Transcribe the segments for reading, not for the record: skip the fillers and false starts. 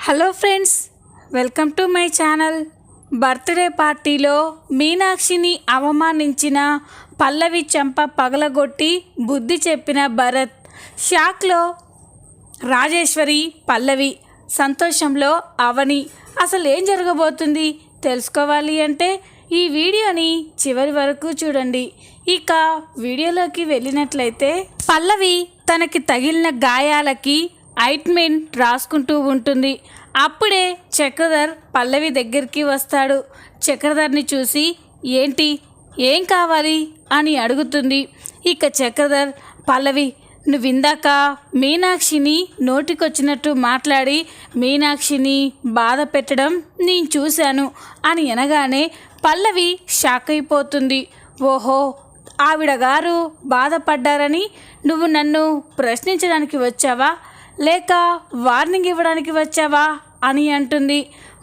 Hello friends, welcome to my channel. Birthday పార్టీలో మీనాక్షిని అవమానించిన పల్లవి చెంప పగలగొట్టి బుద్ధి చెప్పిన భరత్. షాక్లో రాజేశ్వరి, పల్లవి, సంతోషంలో అవని. అసలు ఏం జరగబోతుంది తెలుసుకోవాలి అంటే ఈ వీడియోని చివరి వరకు చూడండి. ఇక వీడియోలోకి వెళ్ళినట్లయితే పల్లవి తనకి తగిలిన గాయాలకి ఆయింట్మెంట్ రాసుకుంటూ ఉంటుంది. అప్పుడే చక్రధర్ పల్లవి దగ్గరికి వస్తాడు. చక్రధర్ని చూసి ఏంటి, ఏం కావాలి అని అడుగుతుంది. ఇక చక్రధర్, పల్లవి, నువ్వు ఇందాక మీనాక్షిని నోటికొచ్చినట్టు మాట్లాడి మీనాక్షిని బాధ పెట్టడం నేను చూశాను అని అనగానే పల్లవి షాక్ అయిపోతుంది. ఓహో, ఆవిడ గారు బాధపడ్డారని నువ్వు నన్ను ప్రశ్నించడానికి వచ్చావా, లేక వార్నింగ్ ఇవ్వడానికి వచ్చావా అని అంటుంది.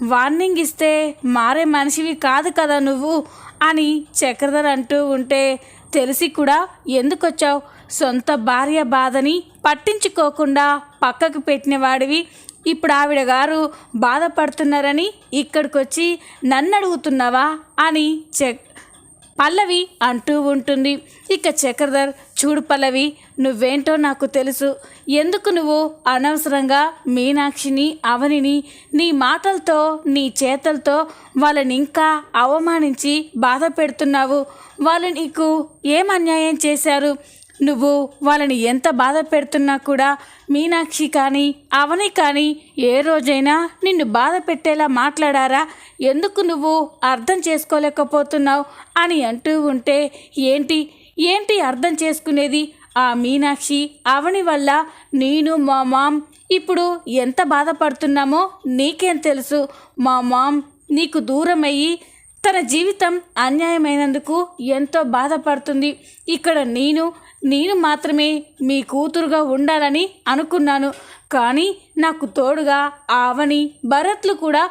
వార్నింగ్ ఇస్తే మారే మనిషివి కాదు కదా నువ్వు అని చక్రధర్ అంటూ ఉంటే, తెలిసి కూడా ఎందుకు వచ్చావు? సొంత భార్య బాధని పట్టించుకోకుండా పక్కకు పెట్టిన వాడివి ఇప్పుడు ఆవిడ గారు బాధపడుతున్నారని ఇక్కడికి వచ్చి నన్ను అడుగుతున్నావా అని పల్లవి అంటూ ఉంటుంది. ఇక చక్రధర్, చూడు పల్లవి, నువ్వేంటో నాకు తెలుసు. ఎందుకు నువ్వు అనవసరంగా మీనాక్షిని, అవనిని నీ మాటలతో నీ చేతలతో వాళ్ళని ఇంకా అవమానించి బాధ పెడుతున్నావు? వాళ్ళు నీకు ఏం అన్యాయం చేశారు? నువ్వు వాళ్ళని ఎంత బాధ పెడుతున్నా కూడా మీనాక్షి కానీ అవని కానీ ఏ రోజైనా నిన్ను బాధ పెట్టేలా మాట్లాడారా? ఎందుకు నువ్వు అర్థం చేసుకోలేకపోతున్నావు అని అంటూ ఉంటే, ఏంటి అర్థం చేసుకునేది? ఆ మీనాక్షి, అవని వల్ల నేను, మా మామ్ ఇప్పుడు ఎంత బాధపడుతున్నామో నీకేం తెలుసు? మా మామ్ నీకు దూరం అయ్యి తన జీవితం అన్యాయమైనందుకు ఎంతో బాధపడుతుంది. ఇక్కడ నేను మాత్రమే మీ కూతురుగా ఉండాలని అనుకున్నాను. కానీ నాకు తోడుగా అవని, భరత్లు కూడా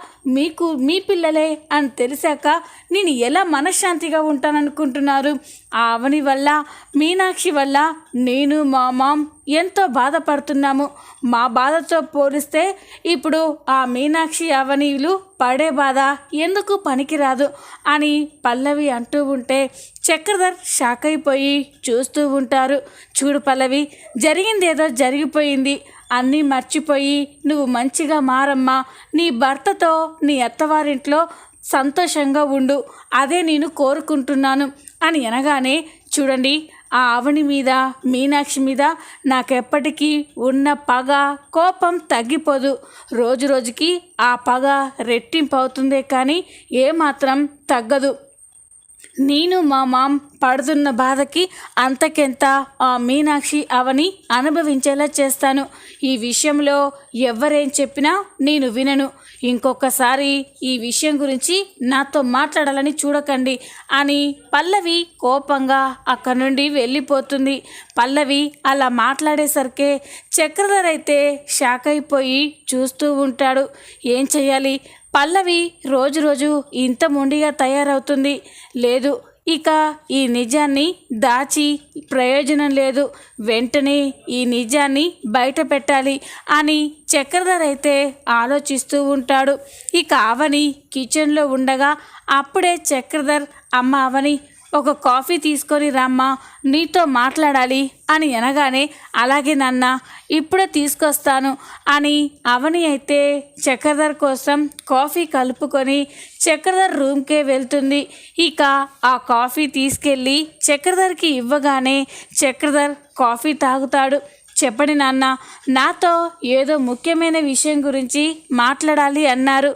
మీ పిల్లలే అని తెలిసాక నేను ఎలా మనశ్శాంతిగా ఉంటాననుకుంటున్నారు? ఆ అవని వల్ల, మీనాక్షి వల్ల నేను, మా మామ్ ఎంతో బాధపడుతున్నాము. మా బాధతో పోలిస్తే ఇప్పుడు ఆ మీనాక్షి, అవనీలు పడే బాధ ఎందుకు పనికిరాదు అని పల్లవి అంటూ ఉంటే చక్రధర్ షాక్ అయిపోయి చూస్తూ ఉంటారు. చూడు పల్లవి, జరిగిందేదో జరిగిపోయింది. అన్నీ మర్చిపోయి నువ్వు మంచిగా మారమ్మా. నీ భర్తతో నీ అత్తవారింట్లో సంతోషంగా ఉండు, అదే నేను కోరుకుంటున్నాను అని అనగానే, చూడండి, ఆ అవని మీద, మీనాక్షి మీద నాకెప్పటికీ ఉన్న పగ, కోపం తగ్గిపోదు. రోజు రోజుకి ఆ పగ రెట్టింపు అవుతుందే కానీ ఏమాత్రం తగ్గదు. నేను, మా మామ్ పడుతున్న బాధకి అంతకెంత ఆ మీనాక్షి, అవని అనుభవించేలా చేస్తాను. ఈ విషయంలో ఎవరేం చెప్పినా నేను వినను. ఇంకొకసారి ఈ విషయం గురించి నాతో మాట్లాడాలని చూడకండి అని పల్లవి కోపంగా అక్కడి నుండి వెళ్ళిపోతుంది. పల్లవి అలా మాట్లాడేసరికే చక్రధర్ అయితే షాక్ అయిపోయి చూస్తూ ఉంటాడు. ఏం చెయ్యాలి? పల్లవి రోజు ఇంత మొండిగా తయారవుతుంది. లేదు, ఇక ఈ నిజాన్ని దాచి ప్రయోజనం లేదు. వెంటనే ఈ నిజాన్ని బయట పెట్టాలి అని చక్రధర్ అయితే ఆలోచిస్తూ ఉంటాడు. ఇక అవని కిచెన్లో ఉండగా అప్పుడే చక్రధర్, అమ్మ అవని, ఒక కాఫీ తీసుకొని రమ్మా, నీతో మాట్లాడాలి అని అనగానే, అలాగే నాన్న, ఇప్పుడే తీసుకొస్తాను అని అవని అయితే చక్రధర్ కోసం కాఫీ కలుపుకొని చక్రధర్ రూమ్కే వెళ్తుంది. ఇక ఆ కాఫీ తీసుకెళ్ళి చక్రధర్కి ఇవ్వగానే చక్రధర్ కాఫీ తాగుతాడు. చెప్పండి నాన్న, నాతో ఏదో ముఖ్యమైన విషయం గురించి మాట్లాడాలి అన్నారు,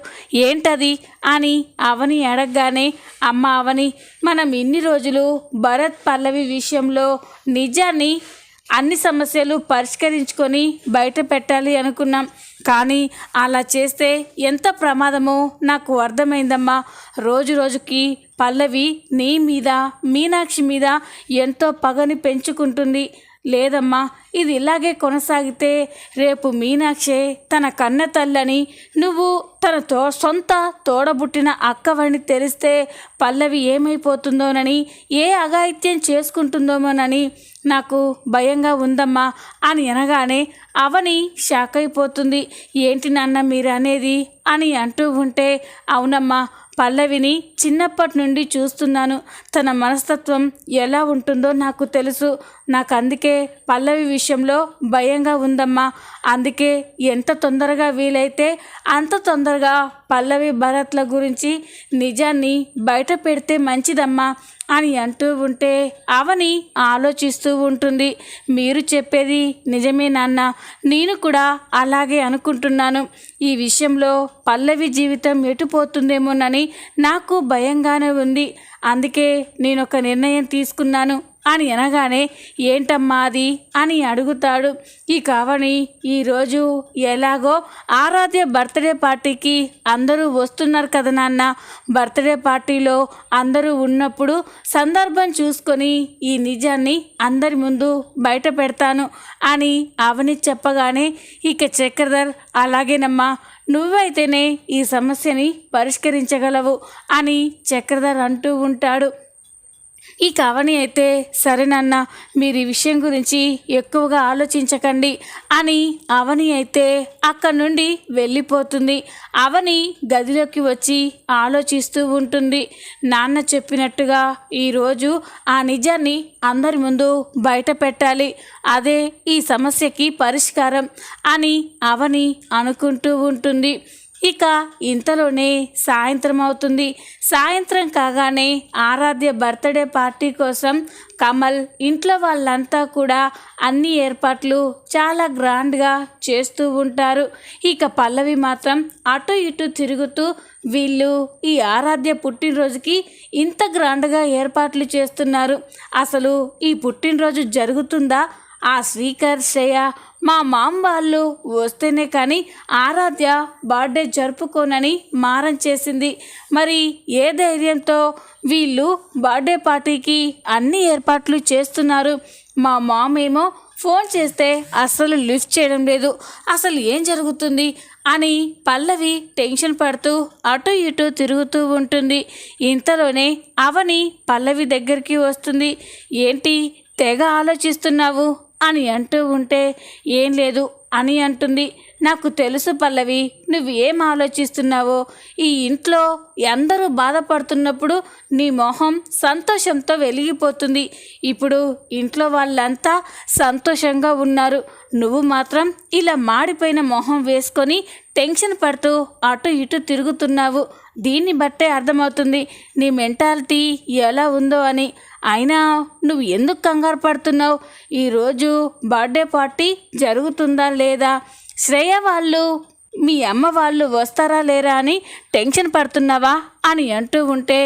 ఏంటది అని అవని అడగగానే, అమ్మ అవని, మనం ఇన్ని రోజులు భరత్, పల్లవి విషయంలో నిజాన్ని, అన్ని సమస్యలు పరిష్కరించుకొని బయట పెట్టాలి అనుకున్నాం. కానీ అలా చేస్తే ఎంత ప్రమాదమో నాకు అర్థమైందమ్మా. రోజుకి పల్లవి నీ మీద, మీనాక్షి మీద ఎంతో పగని పెంచుకుంటుంది. లేదమ్మా, ఇది ఇలాగే కొనసాగితే రేపు మీనాక్షి తన కన్న తల్లని, నువ్వు తన సొంత తోడబుట్టిన అక్కవని తెలిస్తే పల్లవి ఏమైపోతుందోనని, ఏ అఘాయిత్యం చేసుకుంటుందోమోనని నాకు భయంగా ఉందమ్మా అని అనగానే అవని షాక్ అయిపోతుంది. ఏంటి నాన్న మీరు అనేది అని అంటూ ఉంటే, అవునమ్మా, పల్లవిని చిన్నప్పటి నుండి చూస్తున్నాను. తన మనస్తత్వం ఎలా ఉంటుందో నాకు తెలుసు. నాకు అందుకే పల్లవి విషయంలో భయంగా ఉందమ్మా. అందుకే ఎంత తొందరగా వీలైతే అంత తొందరగా పల్లవి భరత్ల గురించి నిజాన్ని బయట పెడితే మంచిదమ్మా అని అంటూ ఉంటే అవని ఆలోచిస్తూ ఉంటుంది. మీరు చెప్పేది నిజమే నాన్న, నేను కూడా అలాగే అనుకుంటున్నాను. ఈ విషయంలో పల్లవి జీవితం ఎటుపోతుందేమోనని నాకు భయంగానే ఉంది. అందుకే నేను ఒక నిర్ణయం తీసుకున్నాను అని అనగానే, ఏంటమ్మా అది అని అడుగుతాడు. ఈ కావని ఈరోజు ఎలాగో ఆరాధ్య బర్త్డే పార్టీకి అందరూ వస్తున్నారు కదా నాన్న. బర్త్డే పార్టీలో అందరూ ఉన్నప్పుడు సందర్భం చూసుకొని ఈ నిజాన్ని అందరి ముందు బయట పెడతాను అని అవని చెప్పగానే, ఇక చక్రధర్ అలాగేనమ్మా, నువ్వైతేనే ఈ సమస్యని పరిష్కరించగలవు అని చక్రధర్ అంటూ ఉంటాడు. ఈ కవని అయితే, సరేనన్న, మీరు ఈ విషయం గురించి ఎక్కువగా ఆలోచించకండి అని అవని అయితే అక్కడి నుండి వెళ్ళిపోతుంది. అవని గదిలోకి వచ్చి ఆలోచిస్తూ ఉంటుంది. నాన్న చెప్పినట్టుగా ఈరోజు ఆ నిజాన్ని అందరి ముందు బయట పెట్టాలి, అదే ఈ సమస్యకి పరిష్కారం అని అవని అనుకుంటూ ఉంటుంది. ఇక ఇంతలోనే సాయంత్రం అవుతుంది. సాయంత్రం కాగానే ఆరాధ్య బర్త్డే పార్టీ కోసం కమల్ ఇంట్లో వాళ్ళంతా కూడా అన్ని ఏర్పాట్లు చాలా గ్రాండ్గా చేస్తూ ఉంటారు. ఇక పల్లవి మాత్రం అటు ఇటు తిరుగుతూ, వీళ్ళు ఈ ఆరాధ్య పుట్టినరోజుకి ఇంత గ్రాండ్గా ఏర్పాట్లు చేస్తున్నారు, అసలు ఈ పుట్టినరోజు జరుగుతుందా? ఆ శ్రీకర్, శ్రేయ, మా మామ వాళ్ళు వస్తేనే కానీ ఆరాధ్య బర్త్డే జరుపుకోనని మారం చేసింది. మరి ఏ ధైర్యంతో వీళ్ళు బర్త్డే పార్టీకి అన్ని ఏర్పాట్లు చేస్తున్నారు? మా మామ ఏమో ఫోన్ చేస్తే అస్సలు లిఫ్ట్ చేయడం లేదు, అసలు ఏం జరుగుతుంది అని పల్లవి టెన్షన్ పడుతూ అటు ఇటు తిరుగుతూ ఉంటుంది. ఇంతలోనే అవని పల్లవి దగ్గరికి వస్తుంది. ఏంటి తెగ ఆలోచిస్తున్నావు అని అంటూ ఉంటే, ఏం లేదు అని అంటుంది. నాకు తెలుసు పల్లవి, నువ్వు ఏం ఆలోచిస్తున్నావో. ఈ ఇంట్లో అందరూ బాధపడుతున్నప్పుడు నీ మొహం సంతోషంతో వెలిగిపోతుంది. ఇప్పుడు ఇంట్లో వాళ్ళంతా సంతోషంగా ఉన్నారు, నువ్వు మాత్రం ఇలా మాడిపోయిన మొహం వేసుకొని టెన్షన్ పడుతూ అటు ఇటు తిరుగుతున్నావు. దీన్ని బట్టే అర్థమవుతుంది నీ మెంటాలిటీ ఎలా ఉందో అని. అయినా నువ్వు ఎందుకు కంగారు పడుతున్నావు? ఈరోజు బర్త్డే పార్టీ జరుగుతుందా లేదా, శ్రేయ వాళ్ళు మీ అమ్మ వాళ్ళు వస్తారా లేరా అని టెన్షన్ పడుతున్నావా అని అంటూ ఉంటే,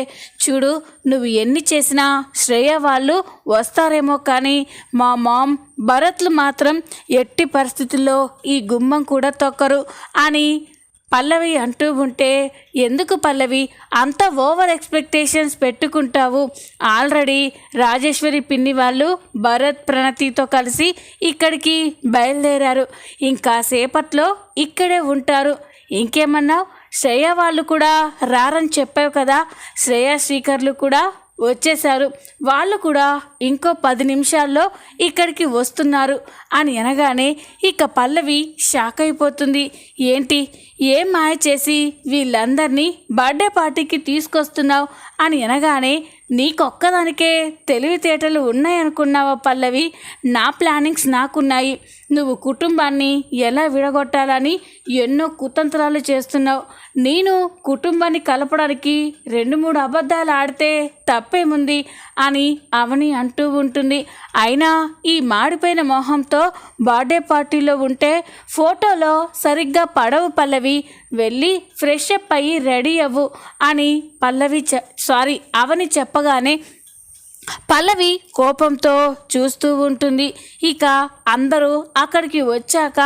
చూడు, నువ్వు ఎన్ని చేసినా శ్రేయ వాళ్ళు వస్తారేమో కానీ మా మామ్ భరత్లు మాత్రం ఎట్టి పరిస్థితుల్లో ఈ గుమ్మం కూడా తొక్కరు అని పల్లవి అంటూ ఉంటే, ఎందుకు పల్లవి అంత ఓవర్ ఎక్స్పెక్టేషన్స్ పెట్టుకుంటావు? ఆల్రెడీ రాజేశ్వరి పిన్ని వాళ్ళు భరత్, ప్రణతితో కలిసి ఇక్కడికి బయలుదేరారు. ఇంకా సేపట్లో ఇక్కడే ఉంటారు. ఇంకేమన్నావు? శ్రేయ వాళ్ళు కూడా రారని చెప్పావు కదా, శ్రేయ శ్రీకర్లు కూడా వచ్చేశారు, వాళ్ళు కూడా ఇంకో 10 నిమిషాల్లో ఇక్కడికి వస్తున్నారు అని అనగానే ఇక పల్లవి షాక్ అయిపోతుంది. ఏంటి, ఏం మాయ చేసి వీళ్ళందరినీ బర్త్డే పార్టీకి తీసుకొస్తున్నావు అని అనగానే, నీకొక్కదానికే తెలివితేటలు ఉన్నాయనుకున్నావా పల్లవి? నా ప్లానింగ్స్ నాకున్నాయి. నువ్వు కుటుంబాన్ని ఎలా విడగొట్టాలని ఎన్నో కుతంత్రాలు చేస్తున్నావు. నేను కుటుంబాన్ని కలపడానికి 2-3 అబద్ధాలు ఆడితే తప్పేముంది అని అవని అంటూ ఉంటుంది. అయినా ఈ మాడిపోయిన మొహంతో బర్త్డే పార్టీలో ఉంటే ఫోటోలో సరిగ్గా పడవు పల్లవి, వెళ్ళి ఫ్రెష్ అప్ అయ్యి రెడీ అవ్వు అని అవని చెప్పగానే పల్లవి కోపంతో చూస్తూ ఉంటుంది. ఇక అందరూ అక్కడికి వచ్చాక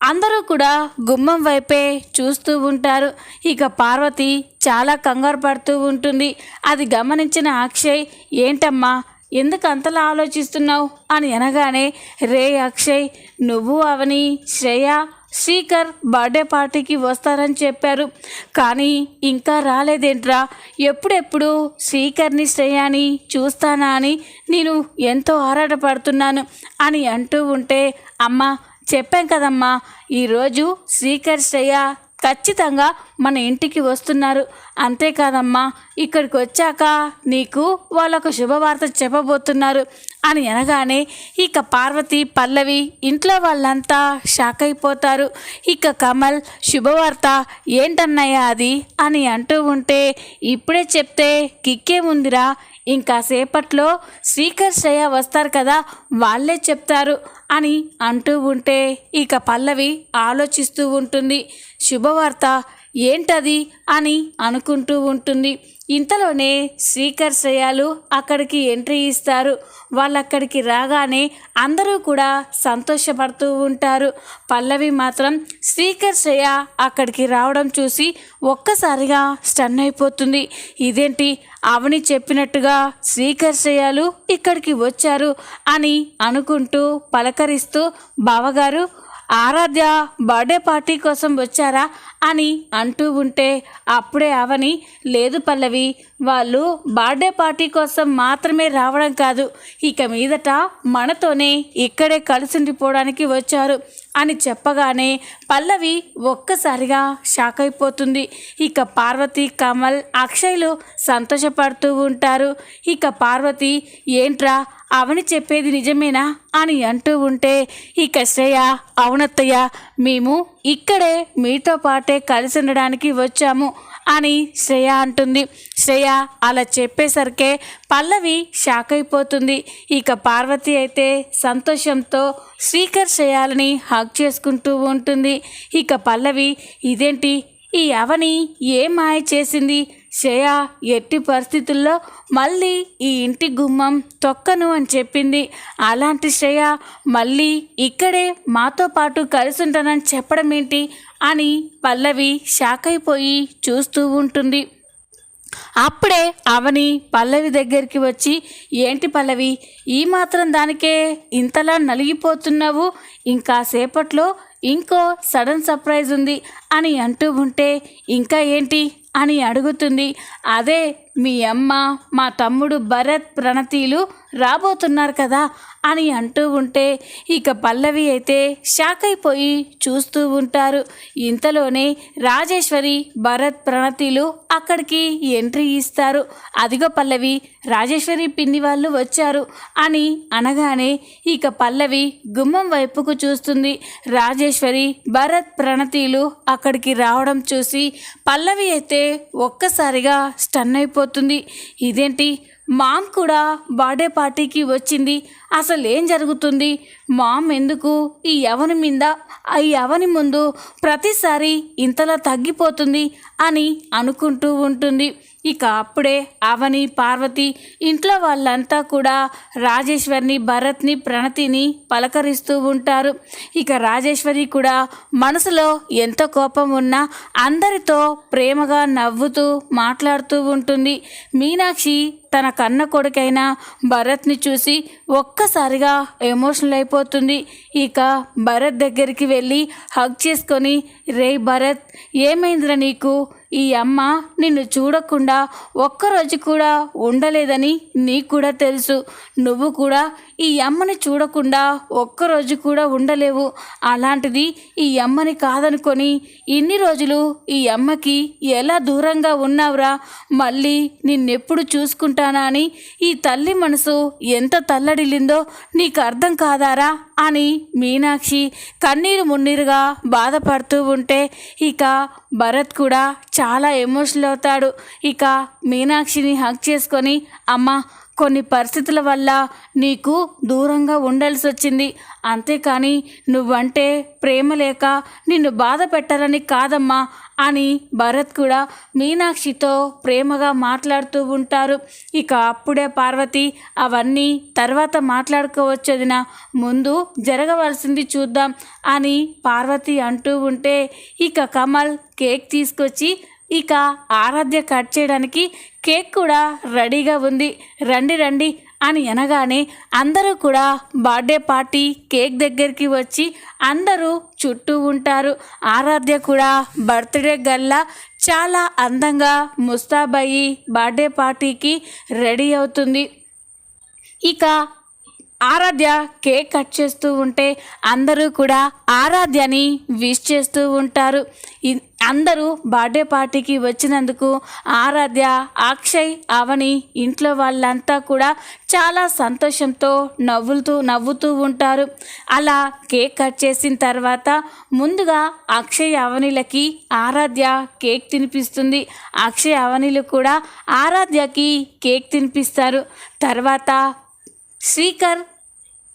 అందరూ కూడా గుమ్మం వైపే చూస్తూ ఉంటారు. ఇక పార్వతి చాలా కంగారు పడుతూ ఉంటుంది. అది గమనించిన అక్షయ్, ఏంటమ్మా ఎందుకు అంతలా ఆలోచిస్తున్నావు అని అనగానే, రే అక్షయ్, నువ్వు అవని శ్రేయ శ్రీకర్ బర్త్డే పార్టీకి వస్తారని చెప్పారు, కానీ ఇంకా రాలేదేంట్రా? ఎప్పుడెప్పుడు శ్రీకర్ని శ్రేయాని చూస్తానా అని నేను ఎంతో ఆరాటపడుతున్నాను అని అంటూ ఉంటే, అమ్మ చెప్పాం కదమ్మా, ఈరోజు శ్రీకర్ శ్రేయ ఖచ్చితంగా మన ఇంటికి వస్తున్నారు. అంతేకాదమ్మా, ఇక్కడికి వచ్చాక నీకు వాళ్ళొక శుభవార్త చెప్పబోతున్నారు అని అనగానే ఇక పార్వతి పల్లవి ఇంట్లో వాళ్ళంతా షాక్ అయిపోతారు. ఇక కమల్, శుభవార్త ఏంటన్నయ్యా అది అని అంటూ ఉంటే, ఇప్పుడే చెప్తే కిక్కేముందిరా, ఇంకా సేపట్లో శ్రీకర్ శ్రేయ వస్తారు కదా, వాళ్ళే చెప్తారు అని అంటూ ఉంటే ఇక పల్లవి ఆలోచిస్తూ ఉంటుంది. శుభవార్త ఏంటది అని అనుకుంటూ ఉంటుంది. ఇంతలోనే శ్రీకర్ శ్రేయాలు అక్కడికి ఎంట్రీ ఇస్తారు. వాళ్ళక్కడికి రాగానే అందరూ కూడా సంతోషపడుతూ ఉంటారు. పల్లవి మాత్రం శ్రీకర్ శ్రేయ అక్కడికి రావడం చూసి ఒక్కసారిగా స్టన్ అయిపోతుంది. ఇదేంటి, అవని చెప్పినట్టుగా శ్రీకర్ శ్రేయాలు ఇక్కడికి వచ్చారు అని అనుకుంటూ పలకరిస్తూ, బావగారు ఆరాధ్య బర్త్డే పార్టీ కోసం వచ్చారా అని అంటూ ఉంటే, అప్పుడే అవని, లేదు పల్లవి, వాళ్ళు బర్త్డే పార్టీ కోసం మాత్రమే రావడం కాదు, ఇక మీదట మనతోనే ఇక్కడే కలిసిండిపోవడానికి వచ్చారు అని చెప్పగానే పల్లవి ఒక్కసారిగా షాక్ అయిపోతుంది. ఇక పార్వతి, కమల్, అక్షయ్లు సంతోషపడుతూ ఉంటారు. ఇక పార్వతి, ఏంట్రా అవని చెప్పేది నిజమేనా అని అంటూ ఉంటే, ఇక శ్రేయ, అవునత్తయ్య, మేము ఇక్కడే మీతో పాటే కలిసి ఉండడానికి వచ్చాము అని శ్రేయ అంటుంది. శ్రేయ అలా చెప్పేసరికే పల్లవి షాక్ అయిపోతుంది. ఇక పార్వతి అయితే సంతోషంతో శ్రీకర్ శ్రేయాలని హగ్ చేసుకుంటూ ఉంటుంది. ఇక పల్లవి, ఇదేంటి, ఈ అవని ఏ మాయ చేసింది? శ్రేయ ఎట్టి పరిస్థితుల్లో మళ్ళీ ఈ ఇంటి గుమ్మం తొక్కను అని చెప్పింది. అలాంటి శ్రేయ మళ్ళీ ఇక్కడే మాతో పాటు కలిసి ఉంటానని చెప్పడం ఏంటి అని పల్లవి షాక్ అయిపోయి చూస్తూ ఉంటుంది. అప్పుడే అవని పల్లవి దగ్గరికి వచ్చి, ఏంటి పల్లవి, ఈ మాత్రం దానికే ఇంతలా నలిగిపోతున్నావు? ఇంకా సేపట్లో ఇంకో సడన్ సర్ప్రైజ్ ఉంది అని అంటూ ఉంటే, ఇంకా ఏంటి అని అడుగుతుంది. అదే మీ అమ్మ, మా తమ్ముడు భరత్, ప్రణతీలు రాబోతున్నారు కదా అని అంటూ ఉంటే ఇక పల్లవి అయితే షాక్ అయిపోయి చూస్తూ ఉంటారు. ఇంతలోనే రాజేశ్వరి, భరత్, ప్రణతీలు అక్కడికి ఎంట్రీ ఇస్తారు. అదిగో పల్లవి, రాజేశ్వరి పిన్ని వాళ్ళు వచ్చారు అని అనగానే ఇక పల్లవి గుమ్మం వైపుకు చూస్తుంది. రాజేశ్వరి, భరత్, ప్రణతీలు అక్కడికి రావడం చూసి పల్లవి అయితే ఒక్కసారిగా స్టన్ అయిపోతుంది. ఇదేంటి, మామ్ కూడా బర్త్డే పార్టీకి వచ్చింది, అసలు ఏం జరుగుతుంది? మామ్ ఎందుకు ఈ అవని ముందు ప్రతిసారి ఇంతలా తగ్గిపోతుంది అని అనుకుంటూ ఉంటుంది. ఇక అప్పుడే అవని, పార్వతి ఇంట్లో వాళ్ళంతా కూడా రాజేశ్వరిని, భరత్ని, ప్రణతిని పలకరిస్తూ ఉంటారు. ఇక రాజేశ్వరి కూడా మనసులో ఎంత కోపం ఉన్నా అందరితో ప్రేమగా నవ్వుతూ మాట్లాడుతూ ఉంటుంది. మీనాక్షి తన కన్న కొడుకైన భరత్ని చూసి ఒక్కసారిగా ఎమోషనల్ అయిపోతుంది. ఇక భరత్ దగ్గరికి వెళ్ళి హగ్ చేసుకొని, రే భరత్, ఏమైందిరా నీకు? ఈ అమ్మ నిన్ను చూడకుండా ఒక్కరోజు కూడా ఉండలేదని నీకు కూడా తెలుసు. నువ్వు కూడా ఈ అమ్మని చూడకుండా ఒక్కరోజు కూడా ఉండలేవు. అలాంటిది ఈ అమ్మని కాదనుకొని ఇన్ని రోజులు ఈ అమ్మకి ఎలా దూరంగా ఉన్నావురా? మళ్ళీ నిన్నెప్పుడు చూసుకుంటానా అని ఈ తల్లి మనసు ఎంత తల్లడిల్లిందో నీకు అర్థం కాదారా అని మీనాక్షి కన్నీరు మున్నీరుగా బాధపడుతూ ఉంటే ఇక భరత్ కూడా చాలా ఎమోషనల్ అవుతాడు. ఇక మీనాక్షిని హగ్ చేసుకొని, అమ్మ, కొన్ని పరిస్థితుల వల్ల నీకు దూరంగా ఉండాల్సి వచ్చింది, అంతేకాని నువ్వంటే ప్రేమ లేక నిన్ను బాధ పెట్టాలని కాదమ్మా అని భరత్ కూడా మీనాక్షితో ప్రేమగా మాట్లాడుతూ ఉంటారు. ఇక అప్పుడే పార్వతి, అవన్నీ తర్వాత మాట్లాడుకోవచ్చదినా, ముందు జరగవలసింది చూద్దాం అని పార్వతి అంటూ ఉంటే ఇక కమల్ కేక్ తీసుకొచ్చి ఇక ఆరాధ్య కట్ చేయడానికి కేక్ కూడా రెడీగా ఉంది. రండి రండి అని అనగానే అందరూ కూడా బర్త్డే పార్టీ కేక్ దగ్గరికి వచ్చి అందరూ చుట్టూ ఉంటారు. ఆరాధ్య కూడా బర్త్డే గల్లా చాలా అందంగా ముస్తాబయ్యి బర్త్డే పార్టీకి రెడీ అవుతుంది. ఇక ఆరాధ్య కేక్ కట్ చేస్తూ ఉంటే అందరూ కూడా ఆరాధ్యని విష్ చేస్తూ ఉంటారు. అందరూ బర్త్డే పార్టీకి వచ్చినందుకు ఆరాధ్య, అక్షయ్, అవని ఇంట్లో వాళ్ళంతా కూడా చాలా సంతోషంతో నవ్వుతూ ఉంటారు. అలా కేక్ కట్ చేసిన తర్వాత ముందుగా అక్షయ్, అవనిలకి ఆరాధ్య కేక్ తినిపిస్తుంది. అక్షయ్, అవనిలు కూడా ఆరాధ్యకి కేక్ తినిపిస్తారు. తర్వాత శ్రీకర్,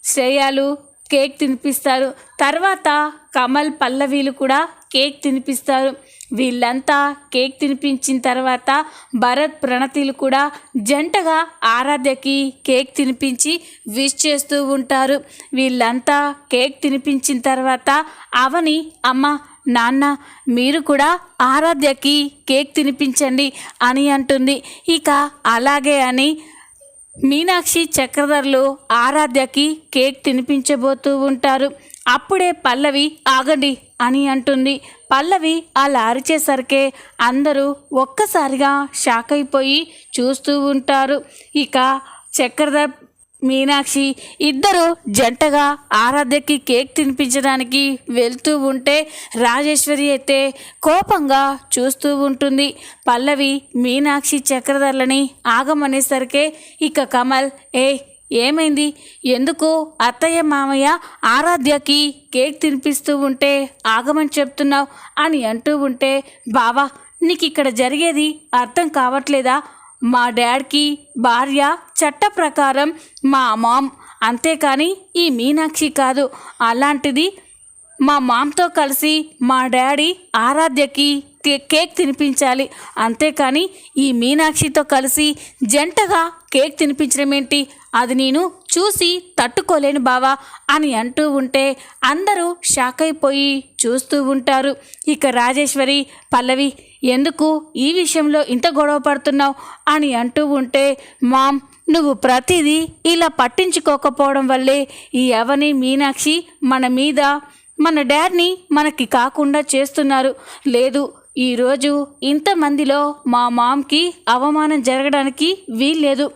శ్రేయాలు కేక్ తినిపిస్తారు. తర్వాత కమల్, పల్లవీలు కూడా కేక్ తినిపిస్తారు. వీళ్ళంతా కేక్ తినిపించిన తర్వాత భరత్, ప్రణతిలు కూడా జంటగా ఆరాధ్యకి కేక్ తినిపించి విష్ చేస్తూ ఉంటారు. వీళ్ళంతా కేక్ తినిపించిన తర్వాత అవని, అమ్మ, నాన్న మీరు కూడా ఆరాధ్యకి కేక్ తినిపించండి అని అంటుంది. ఇక అలాగే అని మీనాక్షి, చక్రధర్లు ఆరాధ్యకి కేక్ తినిపించబోతూ ఉంటారు. అప్పుడే పల్లవి ఆగండి అని అంటుంది. పల్లవి అలా అరిచేసరికే అందరూ ఒక్కసారిగా షాక్ అయిపోయి చూస్తూ ఉంటారు. ఇక చక్రధర్, మీనాక్షి ఇద్దరు జంటగా ఆరాధ్యకి కేక్ తినిపించడానికి వెళ్తూ ఉంటే రాజేశ్వరి అయితే కోపంగా చూస్తూ ఉంటుంది. పల్లవి మీనాక్షి చక్రధర్లని ఆగమనేసరికే ఇక కమల్, ఏమైంది, ఎందుకు అత్తయ్య మామయ్య ఆరాధ్యకి కేక్ తినిపిస్తూ ఉంటే ఆగమని చెప్తున్నావు అని అంటూ ఉంటే, బావా నీకు ఇక్కడ జరిగేది అర్థం కావట్లేదా? మా డాడ్కి భార్య చట్ట ప్రకారం మా మామ్, అంతేకాని ఈ మీనాక్షి కాదు. అలాంటిది మా మామ్తో కలిసి మా డాడీ ఆరాధ్యకి కేక్ తినిపించాలి, అంతేకాని ఈ మీనాక్షితో కలిసి జంటగా కేక్ తినిపించడం ఏంటి? అది నేను చూసి తట్టుకోలేను బావా అని అంటూ ఉంటే అందరూ షాక్ అయిపోయి చూస్తూ ఉంటారు. ఇక రాజేశ్వరి, పల్లవి ఎందుకు ఈ విషయంలో ఇంత గొడవ పడుతున్నావు అని అంటూ ఉంటే, మామ్ నువ్వు ప్రతిదీ ఇలా పట్టించుకోకపోవడం వల్లే ఈ అవని, మీనాక్షి మన డాడ్ని మనకి కాకుండా చేస్తున్నారు. లేదు, ఈరోజు ఇంతమందిలో మా మామ్కి అవమానం జరగడానికి వీల్లేదు.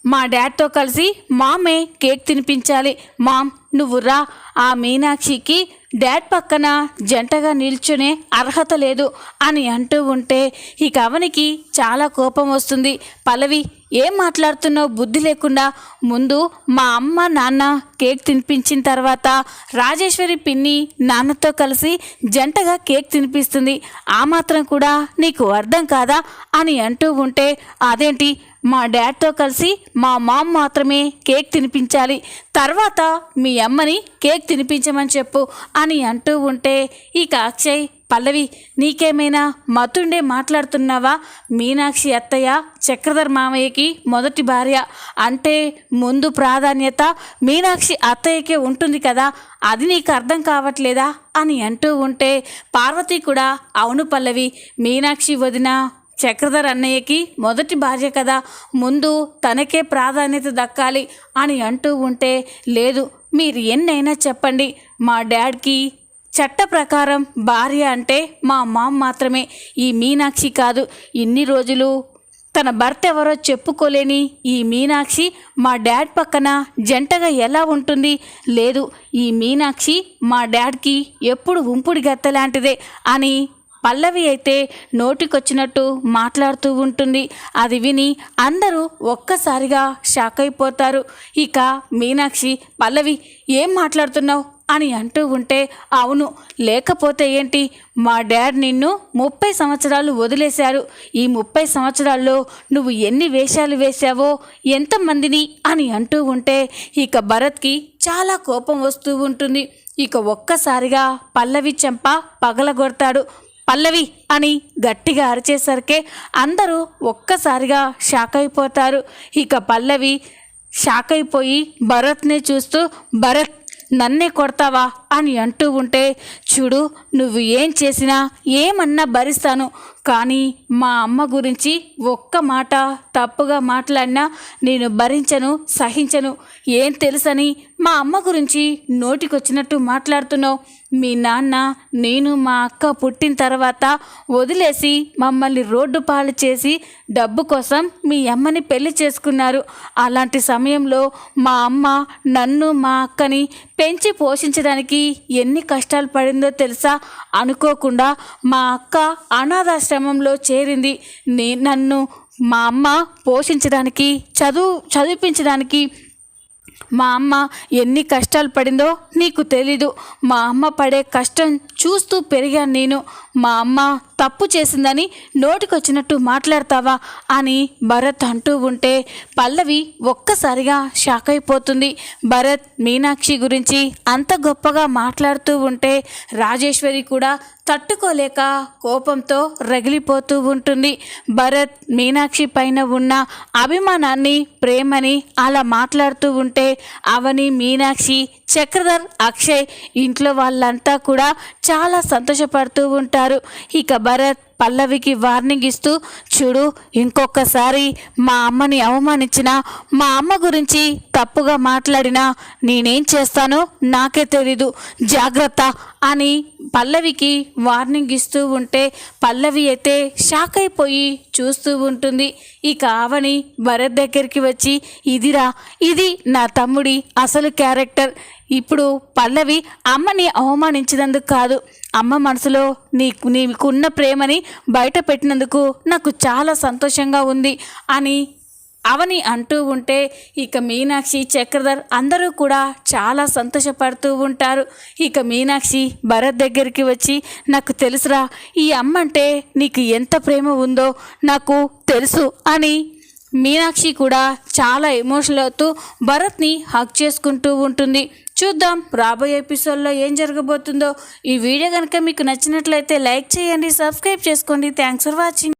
మా డాడ్తో కలిసి మామే కేక్ తినిపించాలి. మామ్ నువ్వు రా, ఆ మీనాక్షికి డాడ్ పక్కన జంటగా నిల్చునే అర్హత లేదు అని అంటూ ఉంటే ఇక అవనికి చాలా కోపం వస్తుంది. పల్లవి ఏం మాట్లాడుతున్నావు బుద్ధి లేకుండా? ముందు మా అమ్మ నాన్న కేక్ తినిపించిన తర్వాత రాజేశ్వరి పిన్ని నాన్నతో కలిసి జంటగా కేక్ తినిపిస్తుంది. ఆ మాత్రం కూడా నీకు అర్థం కాదా అని అంటూ ఉంటే, అదేంటి మా డాడ్తో కలిసి మా మామ్ మాత్రమే కేక్ తినిపించాలి, తర్వాత మీ అమ్మని కేక్ తినిపించమని చెప్పు అని అంటూ ఉంటే ఇక అక్షయ్, పల్లవి నీకేమైనా మతుండే మాట్లాడుతున్నావా? మీనాక్షి అత్తయ్య చక్రధర్ మామయ్యకి మొదటి భార్య, అంటే ముందు ప్రాధాన్యత మీనాక్షి అత్తయ్యకే ఉంటుంది కదా, అది నీకు అర్థం కావట్లేదా అని అంటూ ఉంటే పార్వతి కూడా, అవును పల్లవి, మీనాక్షి వదిన చక్రధర్ అన్నయ్యకి మొదటి భార్య కదా, ముందు తనకే ప్రాధాన్యత దక్కాలి అని అంటూ ఉంటే, లేదు మీరు ఎన్నైనా చెప్పండి, మా డాడ్కి చట్ట ప్రకారం భార్య అంటే మా మామ్ మాత్రమే, ఈ మీనాక్షి కాదు. ఇన్ని రోజులు తన భర్త ఎవరో చెప్పుకోలేని ఈ మీనాక్షి మా డాడ్ పక్కన జంటగా ఎలా ఉంటుంది? లేదు, ఈ మీనాక్షి మా డాడ్కి ఎప్పుడు ఉంపుడి గత్తలాంటిదే అని పల్లవి అయితే నోటికొచ్చినట్టు మాట్లాడుతూ ఉంటుంది. అది విని అందరూ ఒక్కసారిగా షాక్ అయిపోతారు. ఇక మీనాక్షి, పల్లవి ఏం మాట్లాడుతున్నావు అని అంటూ ఉంటే, అవును లేకపోతే ఏంటి, మా డాడ్ నిన్ను 30 సంవత్సరాలు వదిలేశారు. ఈ 30 సంవత్సరాల్లో నువ్వు ఎన్ని వేషాలు వేశావో, ఎంతమందిని అని అంటూ ఉంటే ఇక భరత్కి చాలా కోపం వస్తూ ఉంటుంది. ఇక ఒక్కసారిగా పల్లవి చెంప పగలగొడతాడు. పల్లవి అని గట్టిగా అరిచేసరికే అందరూ ఒక్కసారిగా షాక్ అయిపోతారు. ఇక పల్లవి షాక్ అయిపోయి భరత్ని చూస్తూ, భరత్ నన్నే కొడతావా అని అంటూ ఉంటే, చూడు నువ్వు ఏం చేసినా ఏమన్నా భరిస్తాను, కానీ మా అమ్మ గురించి ఒక్క మాట తప్పుగా మాట్లాడినా నేను భరించను, సహించను. ఏం తెలుసని మా అమ్మ గురించి నోటికొచ్చినట్టు మాట్లాడుతున్నావు? మీ నాన్న నేను మా అక్క పుట్టిన తర్వాత వదిలేసి మమ్మల్ని రోడ్డు పాలు చేసి డబ్బు కోసం మీ అమ్మని పెళ్లి చేసుకున్నారు. అలాంటి సమయంలో మా అమ్మ నన్ను మా అక్కని పెంచి పోషించడానికి ఎన్ని కష్టాలు పడిందో తెలుసా? అనుకోకుండా మా అక్క అనాథాశ్రమంలో చేరింది. నన్ను మా అమ్మ పోషించడానికి చదివించడానికి మా అమ్మ ఎన్ని కష్టాలు పడిందో నీకు తెలీదు. మా అమ్మ పడే కష్టం చూస్తూ పెరిగాను నేను. మా అమ్మ తప్పు చేసిందని నోటికొచ్చినట్టు మాట్లాడతావా అని భరత్ అంటూ ఉంటే పల్లవి ఒక్కసారిగా షాక్ అయిపోతుంది. భరత్ మీనాక్షి గురించి అంత గొప్పగా మాట్లాడుతూ ఉంటే రాజేశ్వరి కూడా తట్టుకోలేక కోపంతో రగిలిపోతూ ఉంటుంది. భరత్ మీనాక్షి పైన ఉన్న అభిమానాన్ని, ప్రేమని అలా మాట్లాడుతూ ఉంటే అవని, మీనాక్షి, చక్రధర్, అక్షయ్ ఇంట్లో వాళ్ళంతా కూడా చాలా సంతోషపడుతూ ఉంటారు. ఇక భరత్ పల్లవికి వార్నింగ్ ఇస్తూ, చూడు ఇంకొకసారి మా అమ్మని అవమానించినా, మా అమ్మ గురించి తప్పుగా మాట్లాడినా నేనేం చేస్తానో నాకే తెలీదు, జాగ్రత్త అని పల్లవికి వార్నింగ్ ఇస్తూ ఉంటే పల్లవి అయితే షాక్ అయిపోయి చూస్తూ ఉంటుంది. ఇక అవని భరత్ దగ్గరికి వచ్చి, ఇది నా తమ్ముడి అసలు క్యారెక్టర్. ఇప్పుడు పల్లవి అమ్మని అవమానించినందుకు కాదు, అమ్మ మనసులో నీకున్న ప్రేమని బయట పెట్టినందుకు నాకు చాలా సంతోషంగా ఉంది అని అవని అంటూ ఉంటే ఇక మీనాక్షి, చక్రధర్ అందరూ కూడా చాలా సంతోషపడుతూ ఉంటారు. ఇక మీనాక్షి భరత్ దగ్గరికి వచ్చి, నాకు తెలుసురా ఈ అమ్మ అంటే నీకు ఎంత ప్రేమ ఉందో నాకు తెలుసు అని మీనాక్షి కూడా చాలా ఎమోషనల్ అవుతూ భరత్ని హగ్ చేసుకుంటూ ఉంటుంది. చూద్దాం రాబోయే ఎపిసోడ్లో ఏం జరగబోతుందో. ఈ వీడియో కనుక మీకు నచ్చినట్లయితే లైక్ చేయండి, సబ్స్క్రైబ్ చేసుకోండి. Thanks for watching.